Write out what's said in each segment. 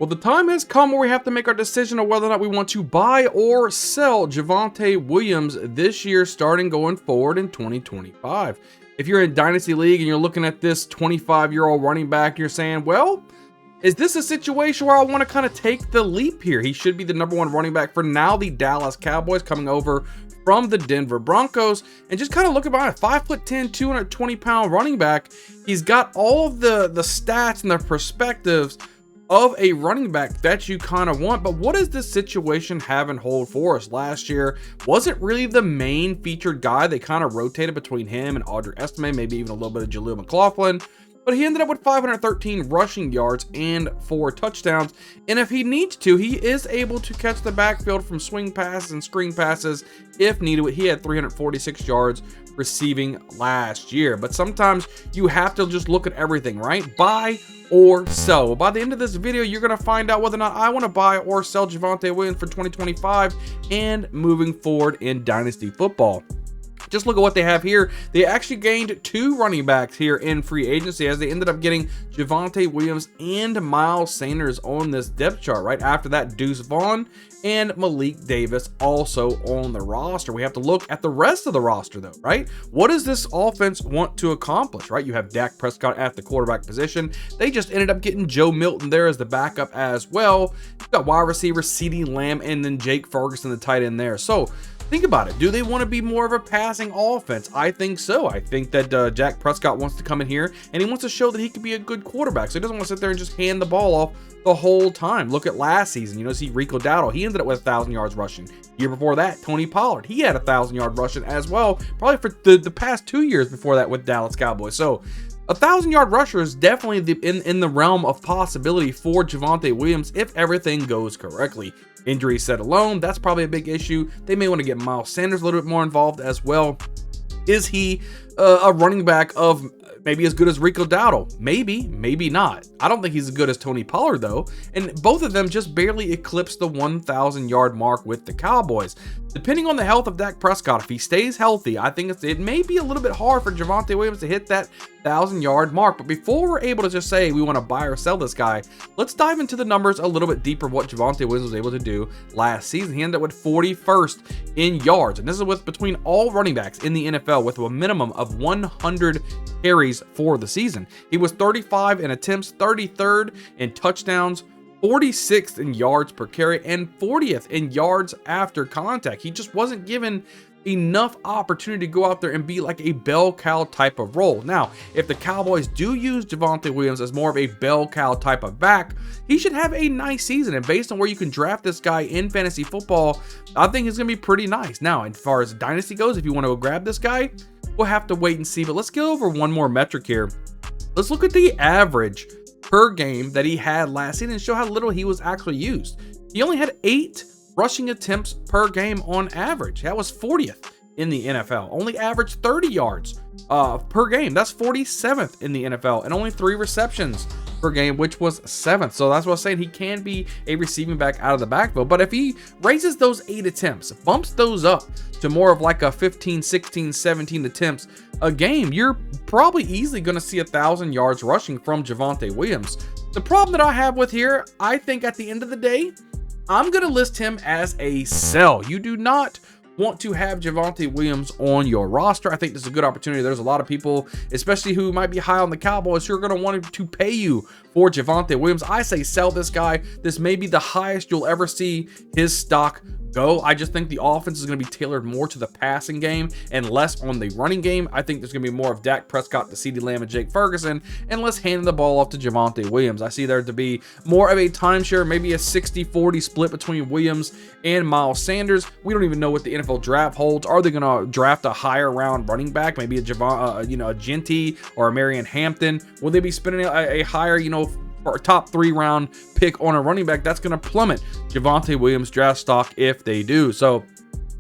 Well, the time has come where we have to make our decision on whether or not we want to buy or sell Javonte Williams this year, starting going forward in 2025. If you're in Dynasty League and you're looking at this 25-year-old running back, you're saying, well, is this a situation where I want to kind of take the leap here? He should be the #1 running back for now the Dallas Cowboys, coming over from the Denver Broncos. And just kind of look about it, 5'10", 220-pound running back. He's got all of the stats and the perspectives of a running back that you kind of want. But what does this situation have in hold for us? Last year wasn't really the main featured guy. They kind of rotated between him and Audrey Estime, maybe even a little bit of Jaleel McLaughlin. But he ended up with 513 rushing yards and 4 touchdowns. And if he needs to, he is able to catch the backfield from swing passes and screen passes if needed. He had 346 yards receiving last year. But sometimes you have to just look at everything, right? Buy or sell. Well, by the end of this video, you're going to find out whether or not I want to buy or sell Javonte Williams for 2025 and moving forward in Dynasty football. Just look at what they have here. They actually gained 2 running backs here in free agency, as they ended up getting Javonte Williams and Miles Sanders on this depth chart. Right after that, Deuce Vaughn and Malik Davis also on the roster. We have to look at the rest of the roster though, right? What does this offense want to accomplish, right? You have Dak Prescott at the quarterback position. They just ended up getting Joe Milton there as the backup as well. You got wide receiver CeeDee Lamb and then Jake Ferguson, the tight end there. So think about it. Do they want to be more of a passing offense? I think so. I think that Dak Prescott wants to come in here and he wants to show that he could be a good quarterback. So he doesn't want to sit there and just hand the ball off the whole time. Look at last season. You know, see Rico Dowdle. He ended up with 1,000 yards rushing. Year before that, Tony Pollard. He had 1,000 yard rushing as well. Probably for the past 2 years before that with Dallas Cowboys. So 1,000-yard rusher is definitely in the realm of possibility for Javonte Williams if everything goes correctly. Injuries set alone, that's probably a big issue. They may want to get Miles Sanders a little bit more involved as well. Is he a running back of maybe as good as Rico Dowdle? Maybe, maybe not. I don't think he's as good as Tony Pollard though. And both of them just barely eclipsed the 1,000-yard mark with the Cowboys. Depending on the health of Dak Prescott, if he stays healthy, I think it may be a little bit hard for Javonte Williams to hit that 1,000-yard mark. But before we're able to just say we want to buy or sell this guy, let's dive into the numbers a little bit deeper, what Javonte Williams was able to do last season. He ended up with 41st in yards, and this is with between all running backs in the NFL with a minimum of 100 carries for the season. He was 35 in attempts, 33rd in touchdowns, 46th in yards per carry, and 40th in yards after contact. He just wasn't given enough opportunity to go out there and be like a bell cow type of role. Now, if the Cowboys do use Javonte Williams as more of a bell cow type of back, he should have a nice season. And based on where you can draft this guy in fantasy football, I think it's going to be pretty nice. Now, as far as Dynasty goes, if you want to go grab this guy, we'll have to wait and see. But let's go over one more metric here. Let's look at the average per game that he had last season and show how little he was actually used. He only had 8 rushing attempts per game on average. That was 40th in the NFL. Only averaged 30 yards per game. That's 47th in the NFL, and only 3 receptions per game, which was 7th. So that's what I was saying. He can be a receiving back out of the backfield. But if he raises those 8 attempts, bumps those up to more of like a 15, 16, 17 attempts a game, you're probably easily going to see 1,000 yards rushing from Javonte Williams. The problem that I have with here, I think at the end of the day, I'm going to list him as a sell. You do not want to have Javonte Williams on your roster. I think this is a good opportunity. There's a lot of people, especially who might be high on the Cowboys, who are going to want to pay you for Javonte Williams. I say sell this guy. This may be the highest you'll ever see his stock go. I just think the offense is going to be tailored more to the passing game and less on the running game. I think there's going to be more of Dak Prescott to CeeDee Lamb and Jake Ferguson, and less handing the ball off to Javonte Williams. I see there to be more of a timeshare, maybe a 60-40 split between Williams and Miles Sanders. We don't even know what the NFL draft holds. Are they going to draft a higher round running back, maybe a a Genty or a Marion Hampton? Will they be spending a higher, or top 3 round pick on a running back? That's going to plummet Javonte Williams draft stock if they do. So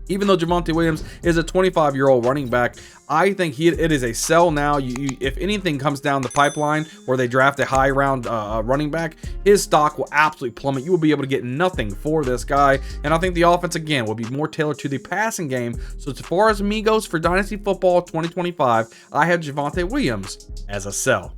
even though Javonte Williams is a 25-year-old running back, I think it is a sell now. If anything comes down the pipeline where they draft a high round running back, his stock will absolutely plummet. You will be able to get nothing for this guy. And I think the offense, again, will be more tailored to the passing game. So as far as me goes for Dynasty Football 2025, I have Javonte Williams as a sell.